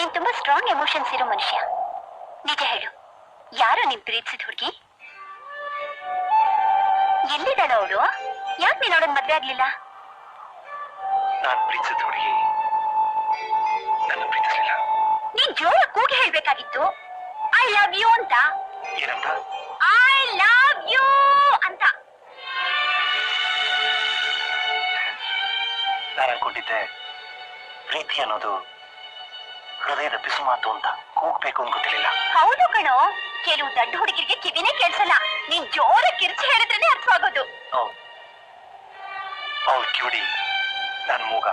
ನೀನ್ ತುಂಬಾ strong emotions ಇರೋ ಮನುಷ್ಯ. ನಿಜ ಹೇಳು, ಯಾರೋ ನಿನ್ ಪ್ರೀತಿಸಿದ ಹುಡುಗಿ? ಎಲ್ಲಿದ್ದಾಳ ಅವಳು? ಯಾಕೆ ನೀನ್ ಅವಳನ್ನ ಮದ್ವೆ ಆಗ್ಲಿಲ್ಲ? ನಾನು ಪ್ರೀತಿಸಿದ ಹುಡುಗಿ ನನ್ನ ಪ್ರೀತಿಸಲಿಲ್ಲ. ನೀನ್ ಜೋರ ಕೂಗಿ ಹೇಳ್ಬೇಕಾಗಿತ್ತು, ಐ ಲವ್ ಯು ಅಂತ. ಏನಂತ? ಐ ಲವ್ ಯು ಅಂತ. ನಾನು ಅನ್ಕೊಂಡಿದ್ದೆ ಪ್ರೀತಿ ಅನ್ನೋದು ಹೃದಯದ ಬಿಸು ಮಾತು ಅಂತ ಕೂಗ್ಬೇಕು ಅಂತ ಗೊತ್ತಿರಲಿಲ್ಲ. ಹೌದು ಕಣೋ, ಕೆಲವು ದೊಡ್ಡ ಹುಡುಗಿರಿಗೆ ಕಿವಿನೇ ಕೇಳಿಸಲ್ಲ. ನೀನ್ ಜೋರ ಕಿರ್ಚಿ ಹೇಳಿದ್ರೇನೆ ಅರ್ಥವಾಗೋದು. ಅವಳು ಕಿವಿಡಿ, ನಾನು ಮೂಗ.